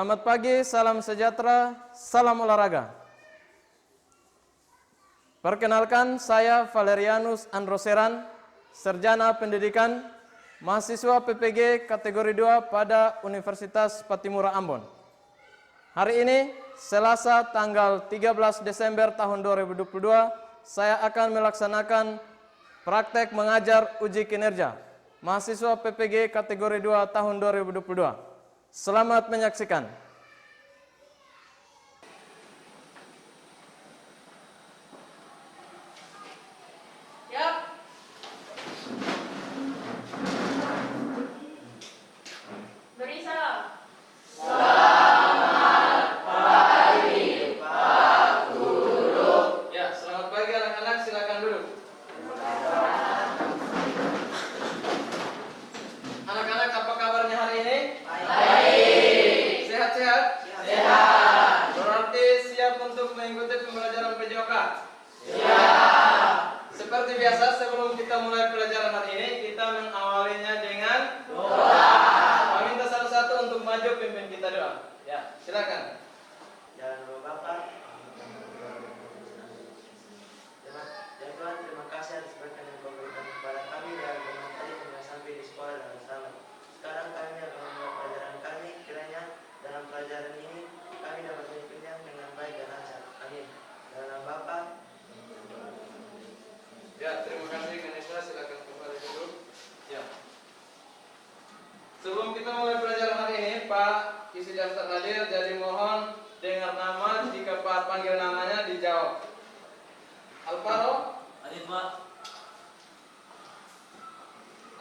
Selamat pagi, salam sejahtera, salam olahraga. Perkenalkan, saya Valerianus Androseran, Sarjana Pendidikan, mahasiswa PPG kategori 2 pada Universitas Patimura Ambon. Hari ini, Selasa tanggal 13 Desember tahun 2022, saya akan melaksanakan praktek mengajar uji kinerja mahasiswa PPG kategori 2 tahun 2022. Selamat menyaksikan. Seperti biasa, sebelum kita mulai pelajaran hari ini, kita mengawalinya dengan doa. Kami minta satu-satu untuk maju pimpin kita doa. Ya, silakan. Ya Bapak, ya Tuhan, terima kasih atas berkat yang Kau berikan kepada kami dan dengan tadi kami sampai di sekolah dengan selamat. Sekarang kami akan memulai pelajaran kami, kiranya dalam pelajaran ini kami dapat mengikutinya dengan baik dan lancar. Amin. Dalam Bapa. Ya, terima kasih Ganesha, silakan kembali dulu. Ya. Sebelum kita mulai pelajaran hari ini, Pak isi daftar hadir, jadi mohon dengar nama, jika Pak panggil namanya dijawab. Alvaro? Hadir Pak.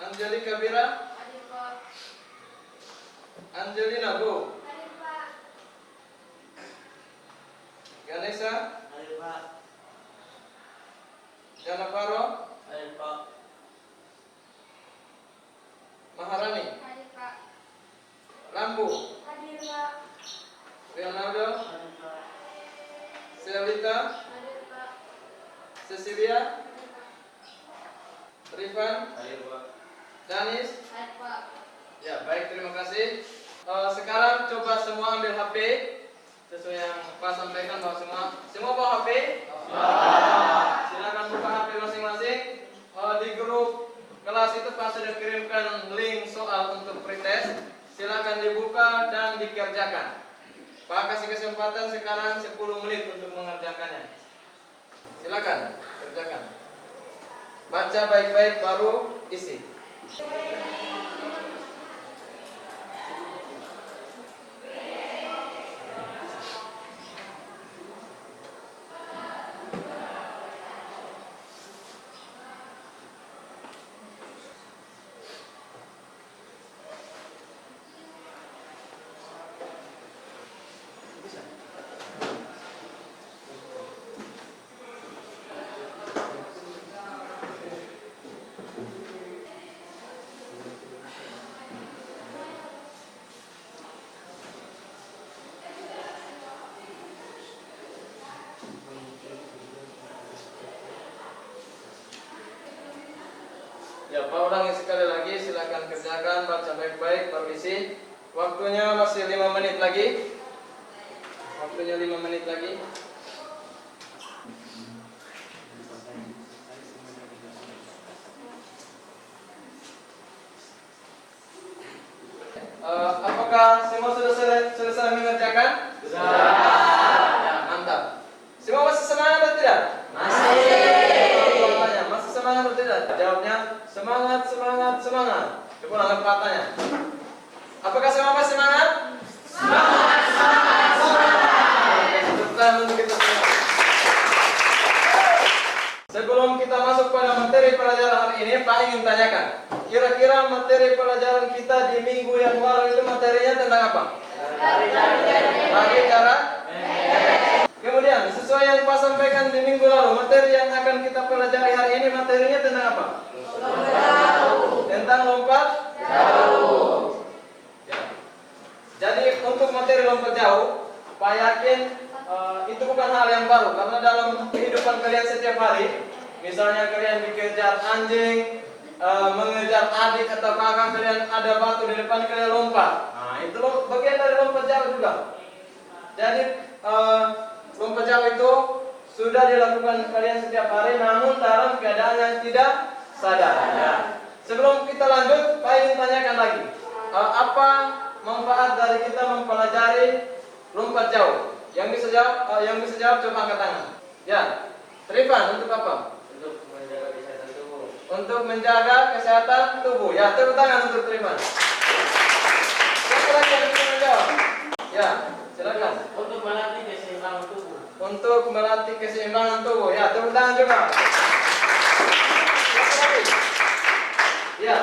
Angelika Bira? Hadir Pak. Angelina Bu? Hadir Pak. Ganesha? Hadir Pak. Janavaro? Hadir Pak. Maharani? Hadir Pak. Rambu? Hadir Pak. Leonardo? Hadir Pak. Selita? Hadir Pak. Cecilia? Hadir Pak. Rifan? Hadir Pak. Danis? Hadir Pak. Ya, baik, terima kasih. Sekarang coba semua ambil HP sesuai yang Pak sampaikan, bahwa semua bawa HP. Silakan buka HP masing-masing. Di grup kelas itu Pak sudah kirimkan link soal untuk pretest. Silakan dibuka dan dikerjakan. Pak kasih kesempatan sekarang 10 menit untuk mengerjakannya. Silakan kerjakan. Baca baik-baik baru isi. Ya, Pak ulangi sekali lagi, silakan kerjakan, baca baik-baik, baru isi. Waktunya masih 5 menit lagi. Waktunya 5 menit lagi. Apakah semua sudah selesai mengerjakan? Sudah. Ya, mantap. Semua masih semangat atau tidak? Masih semangat atau tidak? Jawabnya semangat, semangat, semangat. Coba ulangi katanya. Apakah semua masih semangat? Semangat, semangat, semangat. Tepuk tangan untuk kita semua. Sebelum kita masuk pada materi pelajaran hari ini, Pak ingin tanyakan, kira-kira materi pelajaran kita di minggu yang lalu itu materinya tentang apa? Bagi cara. Kemudian, sesuai yang Pak sampaikan di minggu lalu, materi yang akan kita pelajari hari ini materinya tentang apa? Tentang lompat jauh. Ya. Jadi untuk materi lompat jauh, Pak yakin itu bukan hal yang baru, karena dalam kehidupan kalian setiap hari, misalnya kalian dikejar anjing, mengejar adik atau kakak kalian, ada batu di depan kalian lompat. Nah, itu bagian dari lompat jauh juga. Jadi lompat jauh itu sudah dilakukan kalian setiap hari, namun dalam keadaan yang tidak sadar. Ya. Sebelum kita lanjut, Pak ingin tanyakan lagi, apa manfaat dari kita mempelajari lompat jauh? Yang bisa jawab coba angkat tangan. Ya, Trifan, untuk apa? Untuk menjaga kesehatan tubuh. Untuk menjaga kesehatan tubuh. Ya, tepuk tangan untuk Trifan. Siapa lagi yang bisa menjawab? Ya, silakan. Untuk melatih keseimbangan tubuh. Untuk melatih keseimbangan tubuh. Ya, tepuk tangan juga. Siapa lagi? Ya,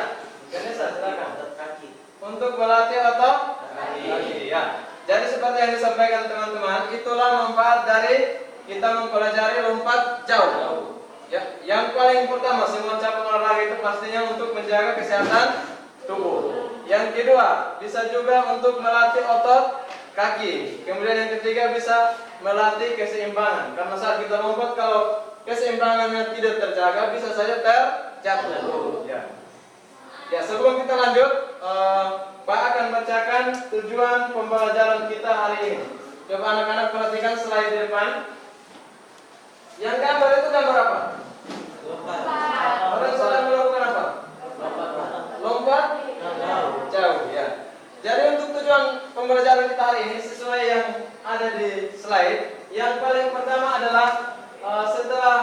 Ganesha, silakan. Otot kaki. Untuk melatih otot Kaki. kaki. Ya. Jadi seperti yang disampaikan teman-teman, itulah manfaat dari kita mempelajari lompat jauh. Ya, yang paling pertama semua cabang olahraga itu pastinya untuk menjaga kesehatan tubuh. Yang kedua, bisa juga untuk melatih otot kaki. Kemudian yang ketiga bisa melatih keseimbangan. Karena saat kita lompat kalau keseimbangannya tidak terjaga bisa saja terjatuh. Ya. Ya, sebelum kita lanjut, Pak akan bacakan tujuan pembelajaran kita hari ini. Coba anak-anak perhatikan slide di depan. Yang gambar itu gambar apa? Lompat. Orang sedang melakukan apa? Lompat. Lompat jauh. Ya. Jadi untuk tujuan pembelajaran kita hari ini sesuai yang ada di slide, yang paling pertama adalah setelah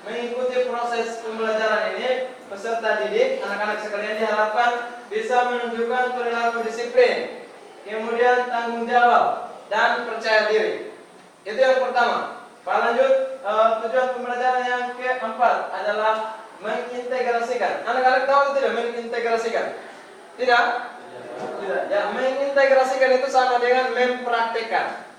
mengikuti proses pembelajaran ini, peserta didik, anak-anak sekalian diharapkan bisa menunjukkan perilaku disiplin, kemudian tanggung jawab, dan percaya diri. Itu yang pertama. Pak lanjut, tujuan pembelajaran yang keempat adalah mengintegrasikan. Anak-anak tahu atau tidak mengintegrasikan? Tidak? Tidak. Ya, mengintegrasikan itu sama dengan mempraktekkan.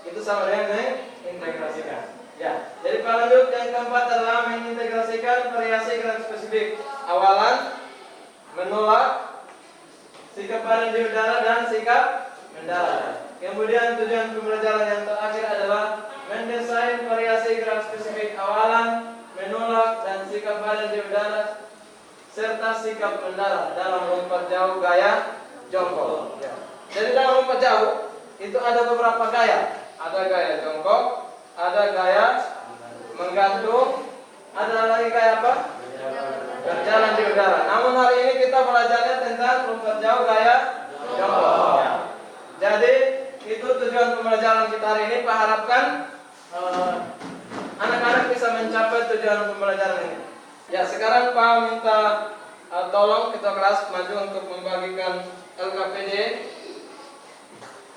Itu sama dengan mengintegrasikan. Ya, jadi Pak lanjut, yang keempat adalah mengintegrasikan variasi gerak spesifik awalan, menolak, sikap badan di udara, dan sikap mendarat. Kemudian tujuan pembelajaran yang terakhir adalah mendesain variasi gerak spesifik awalan, menolak, dan sikap badan di udara serta sikap mendarat dalam lompat jauh gaya jongkok. Ya. Jadi dalam lompat jauh itu ada beberapa gaya. Ada gaya jongkok, ada gaya menggantung, ada lagi gaya apa? Berjalan di udara. Namun hari ini kita belajarnya tentang lompat jauh gaya jongkok. Ya. Jadi itu tujuan pembelajaran kita hari ini. Pak harapkan anak-anak bisa mencapai tujuan pembelajaran ini. Ya, sekarang Pak minta tolong ketua kelas maju untuk membagikan LKPD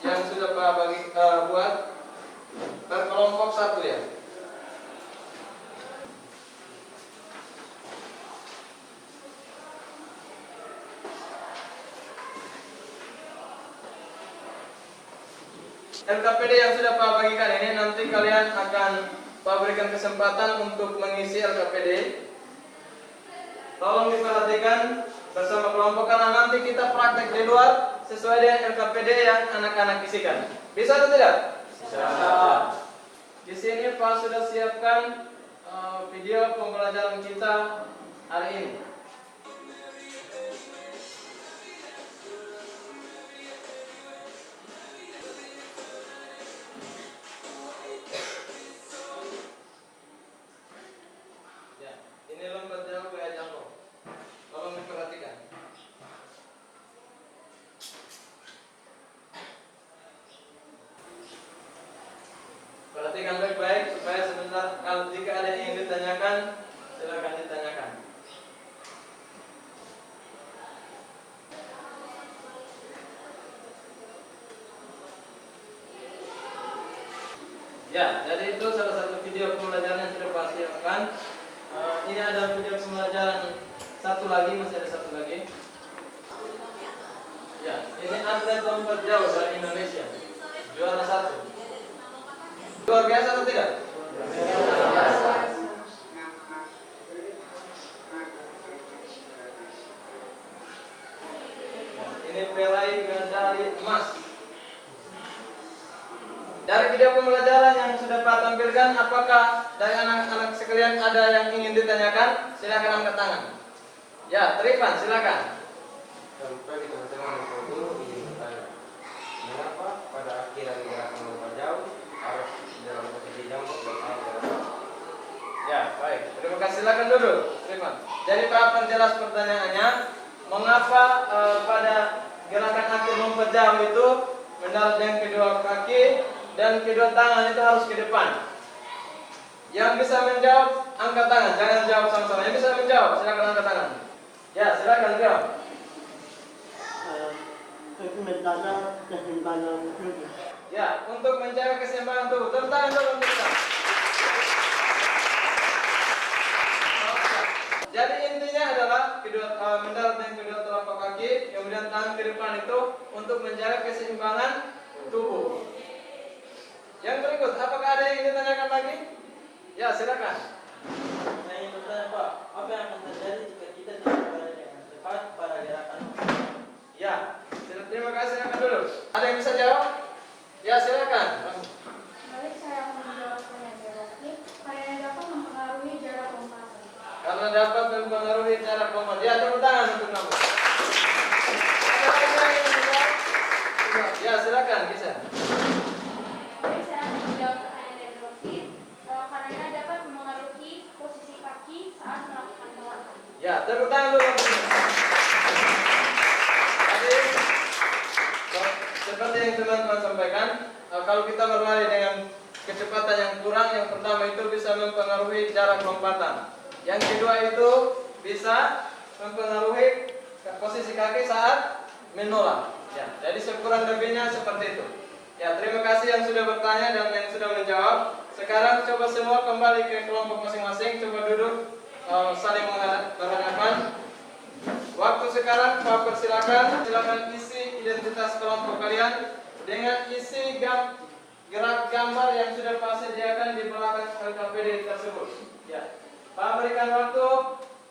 yang sudah Pak buat per kelompok satu ya. LKPD yang sudah Pak bagikan ini nanti kalian akan Pak berikan kesempatan untuk mengisi LKPD. Tolong diperhatikan bersama kelompok karena nanti kita praktek di luar sesuai dengan LKPD yang anak-anak isikan. Bisa atau tidak? Bisa. Di sini Pak sudah siapkan video pembelajaran kita hari ini. Ya, ini lompat jauh gaya jongkok. Tolong diperhatikan. Perhatikan baik-baik supaya sebentar kalau jika ada yang ingin ditanyakan silakan ditanyakan. Ya, jadi itu salah satu video pembelajaran yang sudah Pak siapkan. Ini ada video pembelajaran satu lagi, masih ada satu lagi. Ya, ini atlet lompat jauh dari Indonesia, juara 1. Luar biasa atau tidak? Ini peraih medali emas. Dari video pembelajaran yang sudah Pak tampilkan, apakah dari anak-anak sekalian ada yang ingin ditanyakan? Silakan angkat tangan. Ya, Trifan, silakan. Sampai teman-teman guru Mengapa pada akhiran gerakan lomba jauh harus dalam posisi jongkok dan air dalam? Ya, baik. Terima kasih. Silakan duduk. Terima. Jadi Pak penjelas pertanyaannya, mengapa pada gerakan akhir lompat jauh itu mendarat dengan kedua kaki dan kedua tangan itu harus ke depan? Yang bisa menjawab angkat tangan, jangan jawab sama-sama. Yang bisa menjawab silakan angkat tangan. Ya, silakan jawab. Itu menjaga keseimbangan tubuh. Ya, untuk menjaga keseimbangan tubuh. Tepuk tangan dulu untuk kita. Jadi intinya adalah mendarat dengan kedua telapak kaki, kemudian tangan ke depan itu untuk menjaga keseimbangan tubuh. Yang berikut, apakah ada yang ingin ditanyakan lagi? Ya, silakan. Saya ingin bertanya Pak, apa yang akan terjadi jika kita tidak berada dengan tepat pada gerakan? Ya, terima kasih. Silakan dulu. Ada yang bisa jawab? Ya, silakan. Baik, saya akan menjawab pertanyaan tadi. Karena dapat mempengaruhi jarak lompatan. Karena dapat mempengaruhi cara lompat. Ya, tepuk tangan untuk kamu. Ada lagi yang ingin menjawab? Ya, silakan, bisa. Baik, saya akan menjawab pertanyaan dari Rofi. Karena dapat mempengaruhi posisi kaki saat melakukan lompatan. Ya, tepuk tangan dulu. Jadi, seperti yang teman-teman sampaikan, kalau kita berlari dengan kecepatan yang kurang, yang pertama itu bisa mempengaruhi jarak lompatan. Yang kedua itu bisa mempengaruhi posisi kaki saat menolak. Ya, jadi sekurang lebihnya seperti itu. Ya, terima kasih yang sudah bertanya dan yang sudah menjawab. Sekarang coba semua kembali ke kelompok masing-masing. Coba duduk, saling berhadapan. Waktu sekarang, Pak persilakan. Silakan isi identitas kelompok kalian dengan isi gerak gambar yang sudah Pak sediakan di belakang LKPD tersebut. Ya. Pak berikan waktu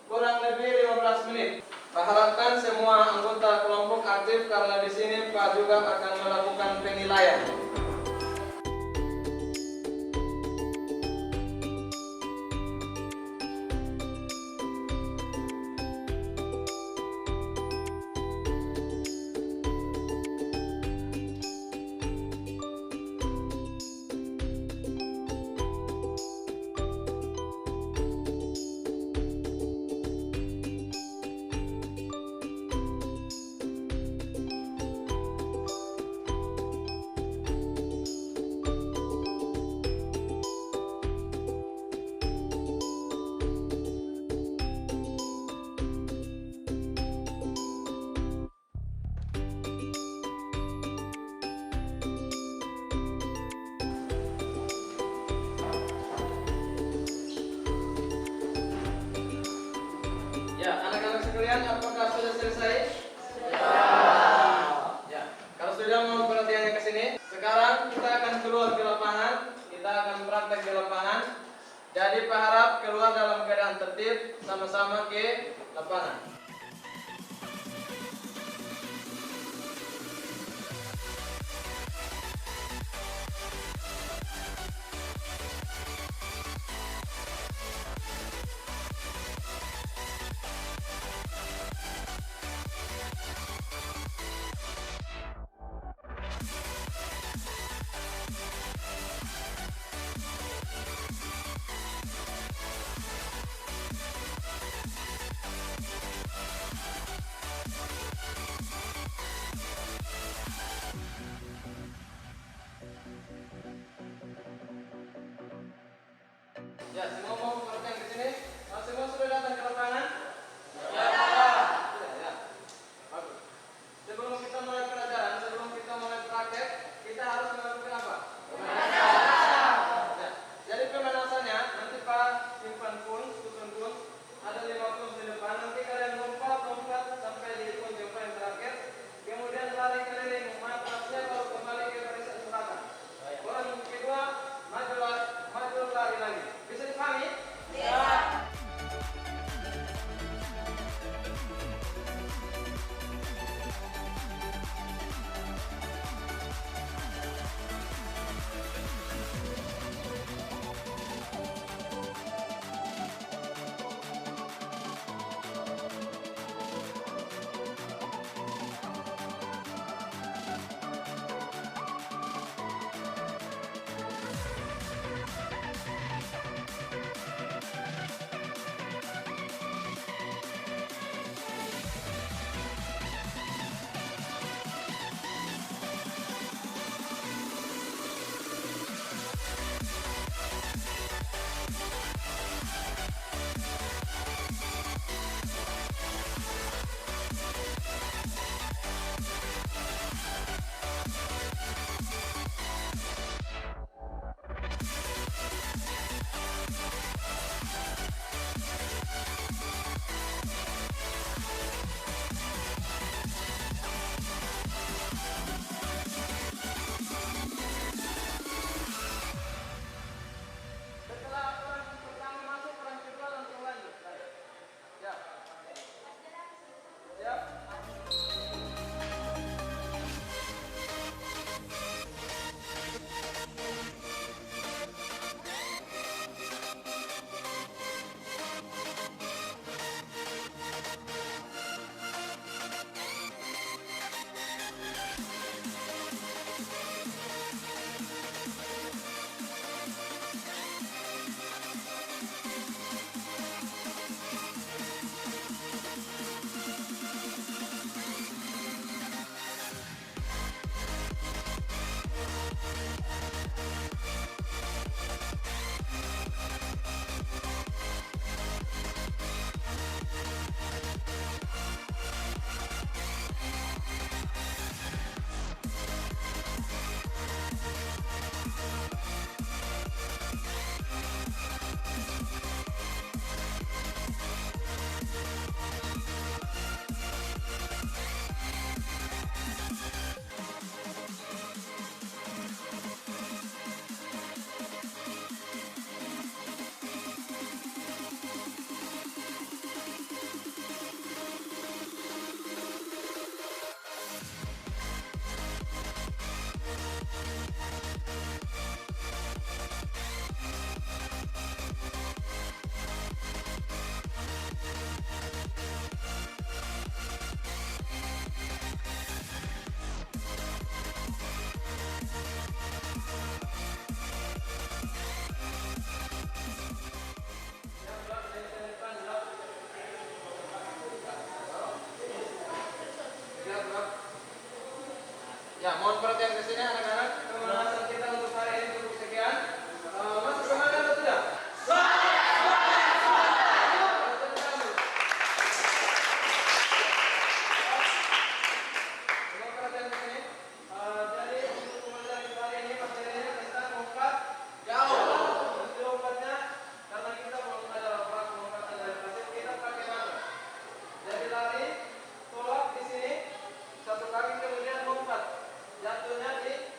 kurang lebih 15 menit. Pak harapkan semua anggota kelompok aktif karena di sini Pak juga akan melakukan penilaian. Ya, anak-anak sekalian, apakah sudah selesai? Ya, kalau sudah mau perhatiannya ke sini, sekarang kita akan keluar ke lapangan, kita akan praktek di lapangan. Jadi Pak harap keluar dalam keadaan tertib, sama-sama ke lapangan. Ya, semua mau perhatian ke sini? Semua sudah datang ke lapangan? Ya. Ya. Bagus. Sebelum kita mulai pelajaran, sebelum kita mulai praktek, kita harus melakukan apa? Pemanasan. Ya. Jadi pemanasannya nanti Pak simpan pun, susun pun, ada 5 pun di depan. Nanti kalian lompat sampai di ujung yang terakhir. Kemudian lari keliling, matanya baru kembali ke barisan belakang. Orang kedua maju lari lagi. Bisa dipahami? Ya, mohon perhatian ke sini anak-anak. Pemanasan kita untuk hari ini cukup sekian. Masuk kemana atau tidak? Mohon perhatian ke sini. Jadi untuk pembelajaran kita hari ini materinya tentang mengungkap jauh. Untuk lompatnya, karena kita belum ada laporan pengumpatan dari pasif, kita pakai mana? Jadi lari, tolak di sini, satu kaki kemudian lompat. Jatuhnya di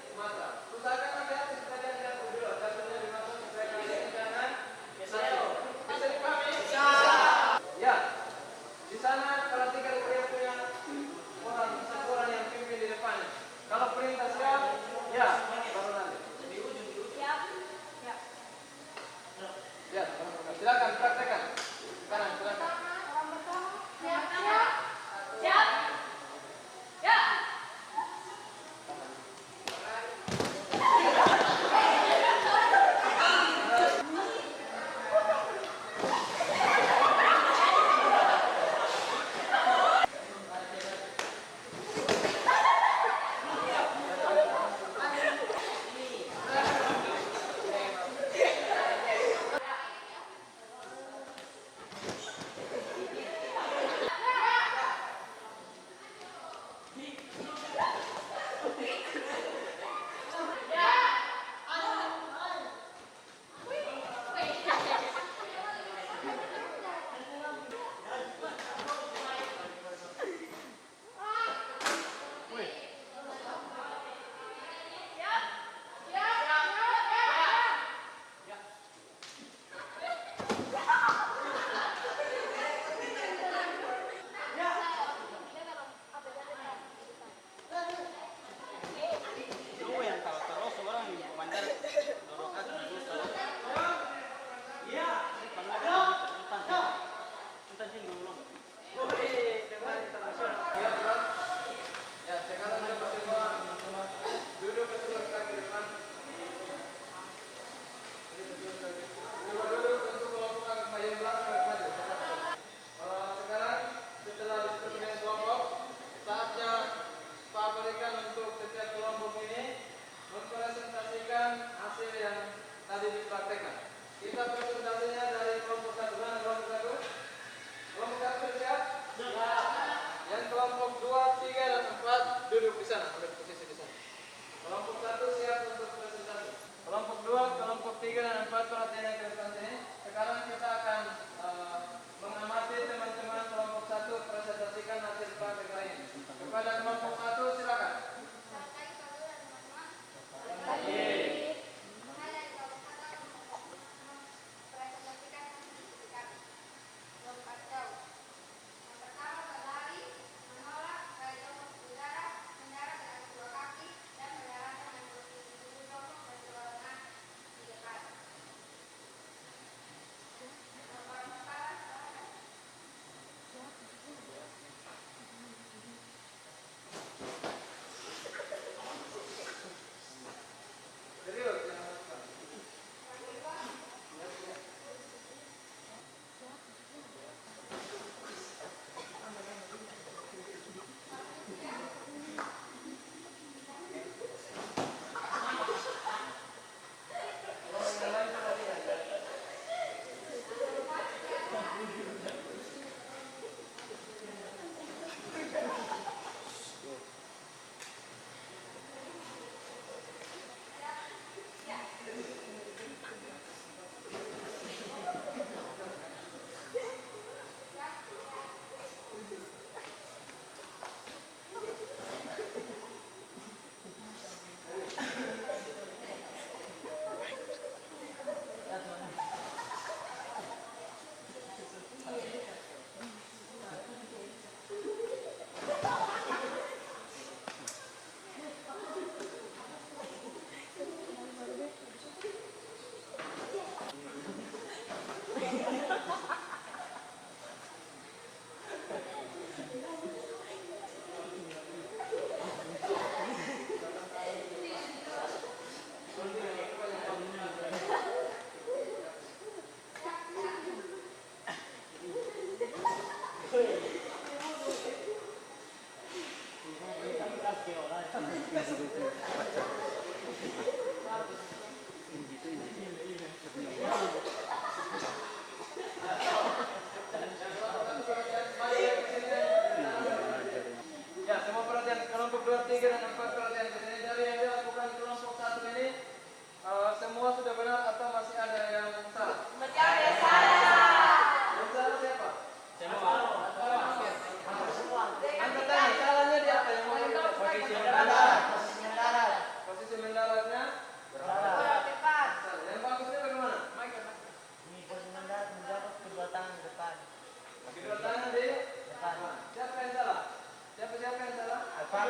Coba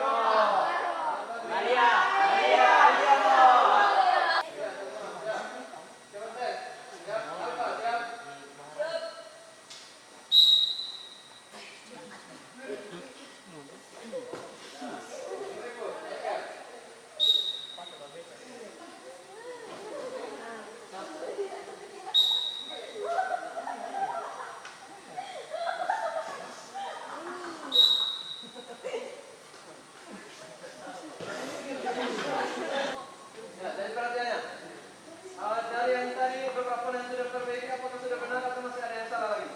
tes. Siap, Alfa, siap. Ya, dari perhatiannya. Dari yang tadi beberapa yang sudah perbaiki, apakah sudah benar atau masih ada yang salah lagi?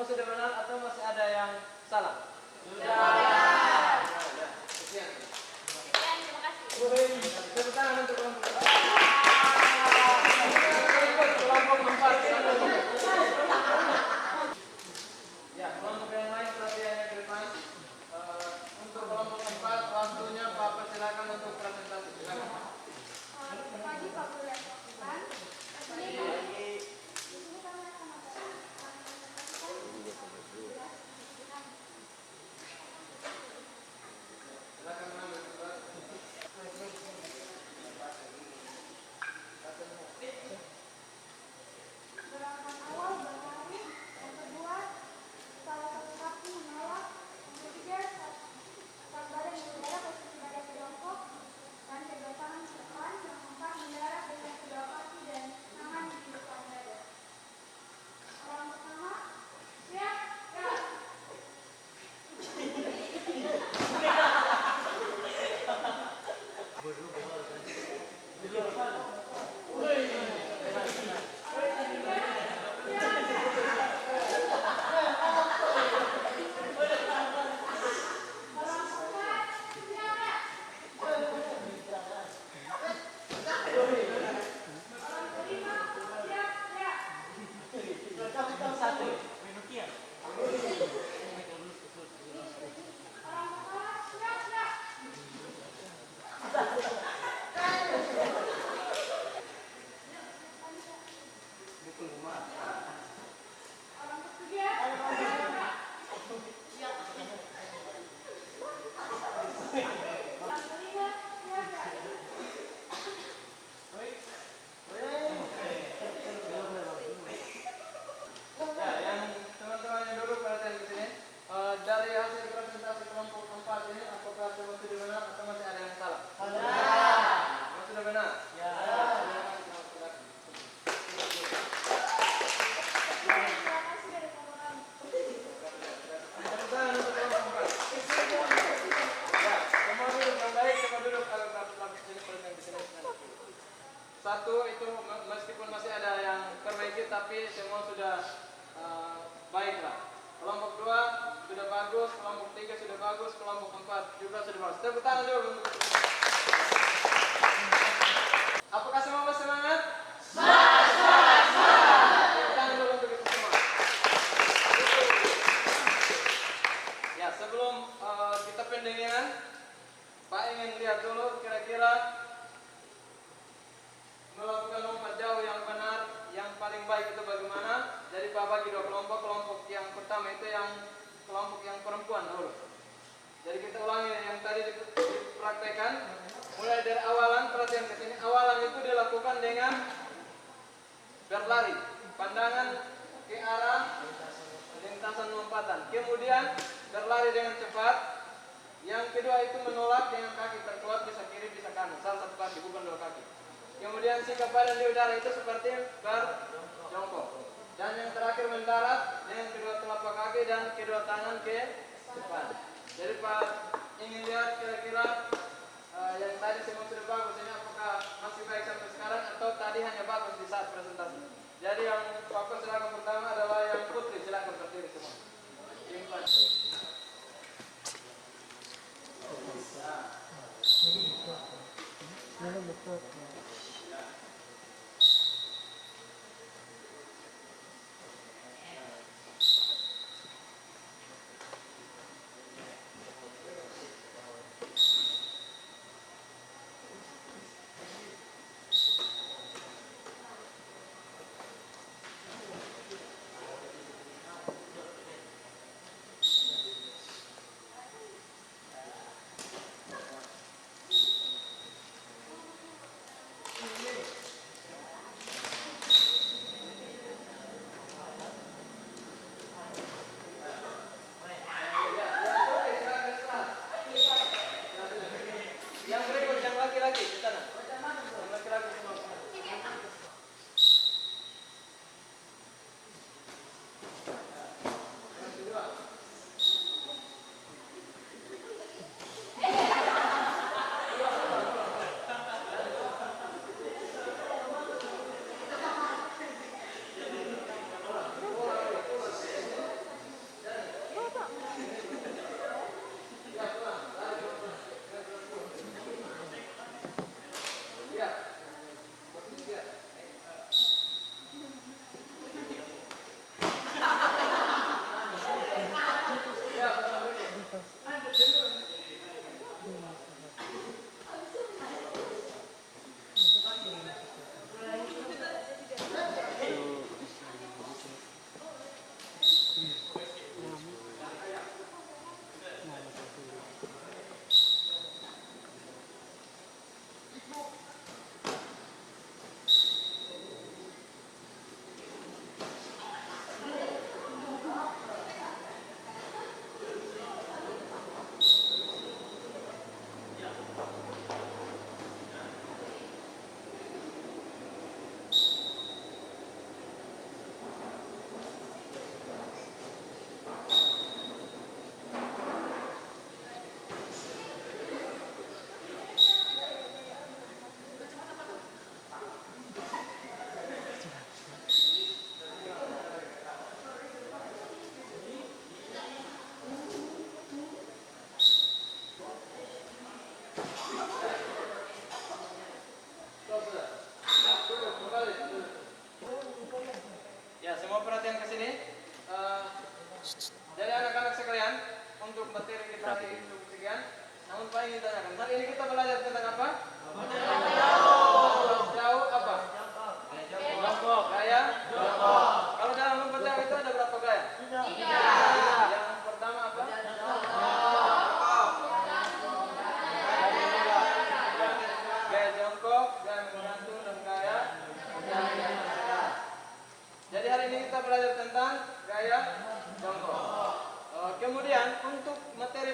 Semua sudah benar atau masih ada yang salah? Sudah. Sekian. Sekian, terima kasih. Tepuk tangan untuk kelompok. Ikut kelompok 4. Ya, kelompok yang lain perhatiannya ke depan. Untuk kelompok 4, waktunya Pak persilakan untuk presentasi. Silakan. Selamat pagi Pak Guru dan Pak Supan. Di sini kami akan Silakan mengambil tempat. gerakan awal berlari, yang kedua salah satu kaki menolak, yang ketiga saat badan mengudara posisi badan jongkok dan kedua tangan ke depan, yang keempat mendarat dengan kedua kaki dan tangan di depan dada. Orang pertama, siap, gerak. Orang keempat, siap, gerak. Orang kelima, siap, gerak. Orang pertama, siap, gerak. Orang ketiga, siap, gerak. Orang kelima, siap, gerak. Ya, yang teman-teman yang duduk perhatian di sini. Dari hasil presentasi kelompok 4 ini, apakah semua sudah benar atau masih ada yang salah? Semua sudah benar? Terima kasih dari pemenang. Tepuk tangan untuk kelompok 4. Ya, semua duduk yang baik, semua duduk kalau lapis ini perhatian di sini. Satu itu meskipun masih ada yang perbaiki, tapi semua sudah baiklah. Kelompok 2 sudah bagus, kelompok 3 sudah bagus, kelompok 4 juga sudah bagus. Tepuk tangan dulu untuk apakah semua masih semangat? Tepuk tangan dulu untuk itu semua. Ya, sebelum kita pendinginan, Pak ingin lihat dulu kira-kira melakukan lompat jauh yang benar, yang paling baik itu bagaimana. Jadi Pak bagi dua kelompok. Kelompok yang pertama itu yang kelompok yang perempuan dulu. Jadi kita ulangi yang tadi dipraktekkan. Mulai dari awalan, perhatian ke sini. Awalan itu dilakukan dengan berlari, pandangan ke arah lintasan lompatan. Kemudian berlari dengan cepat. Yang kedua itu menolak dengan kaki terkuat, bisa kiri bisa kanan. Salah satu kaki, bukan dua kaki. Kemudian sikap badan di udara itu seperti berjongkok. Dan yang terakhir mendarat dengan kedua telapak kaki dan kedua tangan ke depan. Jadi Pak ingin lihat kira-kira yang tadi semua sudah bagus ini apakah masih baik sampai sekarang atau tadi hanya bagus di saat presentasi. Jadi yang fokus silakan pertama adalah yang putri, silakan berdiri semua.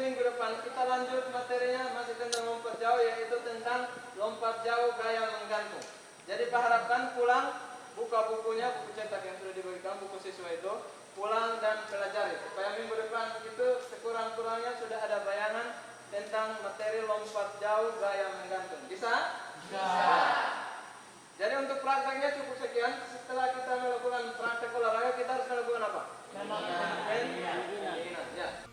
minggu depan kita lanjut materinya masih tentang lompat jauh, yaitu tentang lompat jauh gaya menggantung. Jadi Pak harapkan pulang buka bukunya, buku cetak yang sudah diberikan, buku siswa itu, pulang dan pelajari supaya minggu depan itu sekurang-kurangnya sudah ada bayangan tentang materi lompat jauh gaya menggantung. Bisa? Bisa. Jadi untuk prakteknya cukup sekian. Setelah kita melakukan praktek olahraga, kita harus melakukan apa? Pendinginan. Ya.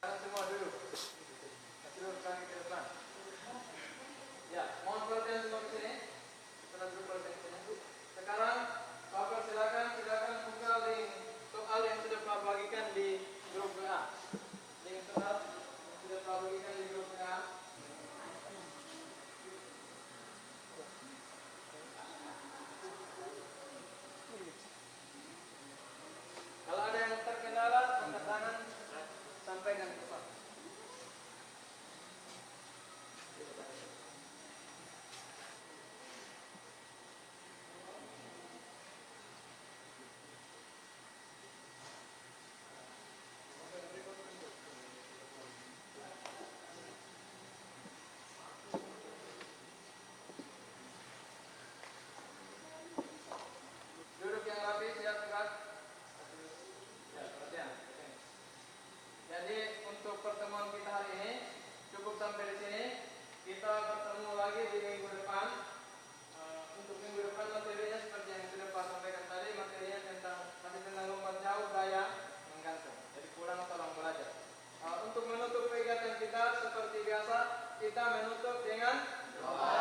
Sekarang semua duduk. Duduk kaki ke depan. Ya, mohon perhatian semua ke sini. Setelah duduk perhatian ke sini. Sekarang Bapak silakan buka link soal yang sudah Pak bagikan di grup WA. Link soal yang sudah Pak bagikan di grup WA. Kalau ada yang terkendala, angkat tangan, sampaikan ke Pak. Duduk yang rapi, siap tegak. Ya, perhatian. Jadi untuk pertemuan kita hari ini cukup sampai di sini. Kita bertemu lagi di minggu depan. Untuk minggu depan materinya seperti yang sudah Pak sampaikan tadi, materinya masih tentang lompat jauh gaya menggantung. Jadi pulang tolong belajar. Untuk menutup kegiatan kita seperti biasa, kita menutup dengan doa.